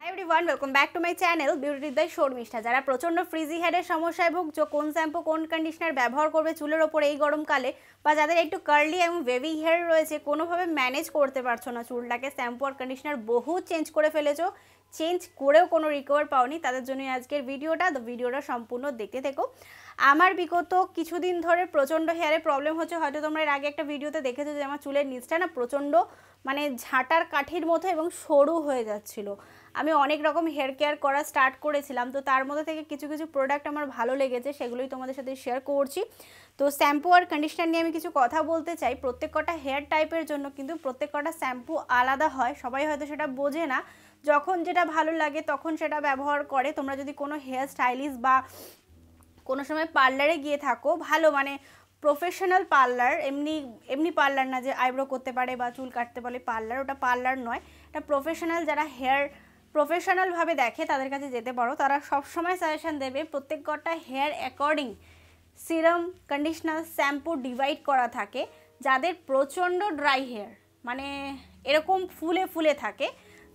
Everyone welcome back to my channel beauty with Sharmistha. যারা প্রচণ্ড ফ্রিজি হেয়ারের সমস্যায় ভুগছো, কোন শ্যাম্পু কোন কন্ডিশনার ব্যবহার করবে চুলের ওপর এই গরমকালে, বা যাদের একটু কার্লি এবং বেবি হেয়ার রয়েছে, কোনোভাবে ম্যানেজ করতে পারছো না চুলটাকে, শ্যাম্পু আর কন্ডিশনার বহু চেঞ্জ করে ফেলেছো, চেঞ্জ করেও কোনো রিকভার পাওনি, তাদের জন্য আজকের ভিডিওটা সম্পূর্ণ দেখতে থেকো। আমার বিগত কিছুদিন ধরে প্রচণ্ড হেয়ারে প্রবলেম হচ্ছে। হয়তো তোমরা এর আগে একটা ভিডিওতে দেখেছো যে আমার চুলের নিচটা না প্রচণ্ড মানে ঝাঁটার কাঠির মতো এবং সরু হয়ে যাচ্ছিল। আমি অনেক রকম হেয়ার কেয়ার করা স্টার্ট করেছিলাম, তো তার মধ্যে থেকে কিছু কিছু প্রোডাক্ট আমার ভালো লেগেছে, সেগুলোই তোমাদের সাথে শেয়ার করছি। তো শ্যাম্পু আর কন্ডিশনার নিয়ে আমি কিছু কথা বলতে চাই। প্রত্যেক কটা হেয়ার টাইপের জন্য কিন্তু প্রত্যেক কটা শ্যাম্পু আলাদা হয়, সবাই হয়তো সেটা বোঝে না, যখন যেটা ভালো লাগে তখন সেটা ব্যবহার করে। তোমরা যদি কোনো হেয়ার স্টাইলিস্ট বা কোনো সময় পার্লারে গিয়ে থাকো, ভালো মানে প্রফেশনাল পার্লার, এমনি পার্লার না যে আইব্রো করতে পারে বা চুল কাটতে পারে পার্লার, ওটা পার্লার নয়, এটা প্রফেশনাল, যারা হেয়ার প্রফেশনালভাবে দেখে তাদের কাছে যেতে পারো। তারা সবসময় সাজেশান দেবে প্রত্যেক কটা hair according serum, conditioner, shampoo divide করা থাকে। যাদের প্রচণ্ড ড্রাই হেয়ার মানে এরকম ফুলে ফুলে থাকে,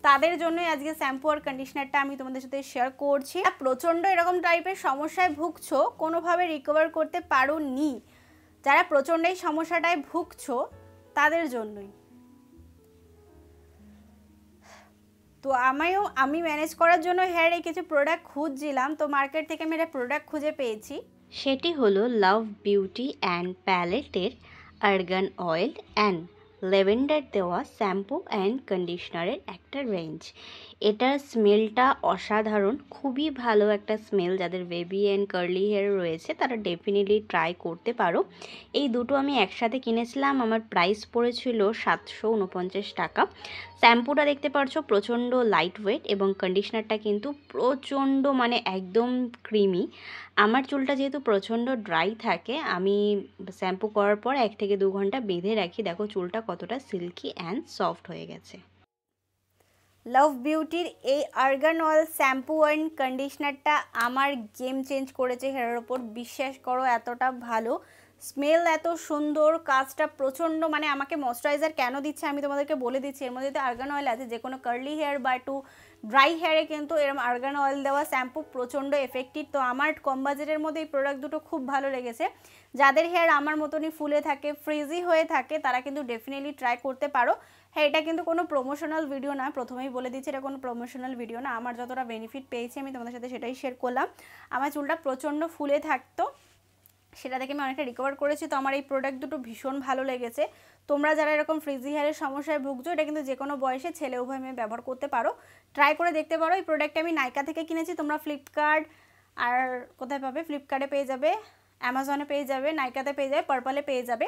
তাদের জন্যই আজকে শ্যাম্পু আর কন্ডিশনারটা আমি তোমাদের সাথে শেয়ার করছি। প্রচণ্ড এরকম টাইপের সমস্যায় ভুগছো, কোনোভাবে রিকভার করতে পারোনি, যারা প্রচণ্ড এই সমস্যাটায় ভুগছো তাদের জন্যই। তো আমি ম্যানেজ করার জন্য হেয়ারে কিছু প্রোডাক্ট খুঁজছিলাম, তো মার্কেট থেকে আমি একটা প্রোডাক্ট খুঁজে পেয়েছি। সেটি হলো লাভ বিউটি অ্যান্ড প্যালেটের আর্গান অয়েল অ্যান্ড ল্যাভেন্ডার দেওয়া শ্যাম্পু অ্যান্ড কন্ডিশনারের একটা রেঞ্জ। এটার স্মেলটা অসাধারণ, খুবই ভালো একটা স্মেল। যাদের বেবি অ্যান্ড কার্লি হেয়ার রয়েছে তারা ডেফিনেটলি ট্রাই করতে পারো। এই দুটো আমি একসাথে কিনেছিলাম, আমার প্রাইস পড়েছিল 749 টাকা। শ্যাম্পুটা দেখতে পারছো প্রচণ্ড লাইট ওয়েট এবং কন্ডিশনারটা কিন্তু প্রচণ্ড মানে একদম ক্রিমি। আমার চুলটা যেহেতু প্রচণ্ড ড্রাই থাকে, আমি শ্যাম্পু করার পর 1 থেকে 2 ঘন্টা বেঁধে রাখি। দেখো চুলটা কতটা সিল্কি অ্যান্ড সফট হয়ে গেছে। লাভ বিউটির এই আর্গান অয়েল শ্যাম্পু অ্যান্ড কন্ডিশনারটা আমার গেম চেঞ্জ করেছে হেয়ারের ওপর, বিশ্বাস করো। এতটা ভালো স্মেল, এত সুন্দর, কাজটা প্রচণ্ড, মানে আমাকে ময়শ্চারাইজার কেন দিচ্ছে আমি তোমাদেরকে বলে দিচ্ছি। এর মধ্যে আর্গান অয়েল আছে, যে কোনো কার্লি হেয়ার বা একটু ড্রাই হেয়ারে কিন্তু এরকম আর্গান অয়েল দেওয়া শ্যাম্পু প্রচণ্ড এফেক্টিভ। তো আমার কম বাজেটের মধ্যে এই প্রোডাক্ট দুটো খুব ভালো লেগেছে। যাদের হেয়ার আমার মতনই ফুলে থাকে, ফ্রিজি হয়ে থাকে, তারা কিন্তু ডেফিনেটলি ট্রাই করতে পারো। হ্যাঁ, এটা কিন্তু কোনো প্রমোশনাল ভিডিও না, প্রথমেই বলে দিচ্ছি এটা কোনো প্রমোশনাল ভিডিও না। আমার যতটা বেনিফিট পেয়েছি আমি তোমাদের সাথে সেটাই শেয়ার করলাম। আমার চুলটা প্রচণ্ড ফুলে থাকতো, সেটা থেকে আমি অনেকটা রিকভার করেছি। তো আমার এই প্রোডাক্ট দুটো ভীষণ ভালো লেগেছে। তোমরা যারা এরকম ফ্রিজি হেয়ারের সমস্যায় ভুগছো, এটা কিন্তু যে কোনো বয়সে ছেলে উভয় মেয়ে ব্যবহার করতে পারো, ট্রাই করে দেখতে পারো। এই প্রোডাক্টটা আমি নাইকা থেকে কিনেছি, তোমরা ফ্লিপকার্ট আর কোথায় পাবে, ফ্লিপকার্টে পেয়ে যাবে, অ্যামাজনে পেয়ে যাবে, নাইকাতে পেয়ে যাবে, পার্পলে পেয়ে যাবে।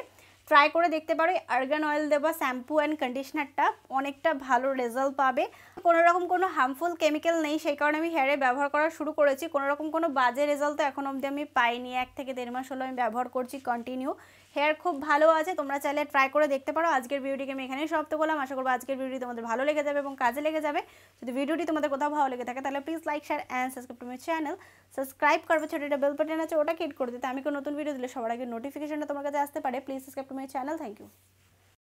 ট্রাই করে দেখতে পারো। এই আর্গান অয়েল দেওয়া শ্যাম্পু অ্যান্ড কন্ডিশনারটা অনেকটা ভালো রেজাল্ট পাবে। কোনোরকম কোনো হার্মফুল কেমিক্যাল নেই, সেই কারণে আমি হেয়ারে ব্যবহার করা শুরু করেছি। কোনোরকম কোনো বাজে রেজাল্ট তো এখন অবধি আমি পাইনি। 1 থেকে 1.5 মাস হলো আমি ব্যবহার করছি কন্টিনিউ। হেয়ার খুব ভালো আছে, তোমরা চাইলে ট্রাই করে দেখতে পারো। আজকের ভিডিওটিকে আমি এখানেই সমাপ্ত করলাম। আশা করবো আজকের ভিডিওটি তোমাদের ভালো লেগে যাবে এবং কাজে লেগে যাবে। যদি ভিডিওটি তোমাদের কোথাও ভালো লেগে থাকে তাহলে please like, share and subscribe to my channel. Subscribe করবে, ছোটো একটা বেল বাটন আছে, ওটা ক্লিক করে দিতে আমি কোনো নতুন ভিডিও দিলে সবার আগে নোটিফিকেশনটা তোমার কাছে আসতে পারে। Please subscribe to my channel. Thank you.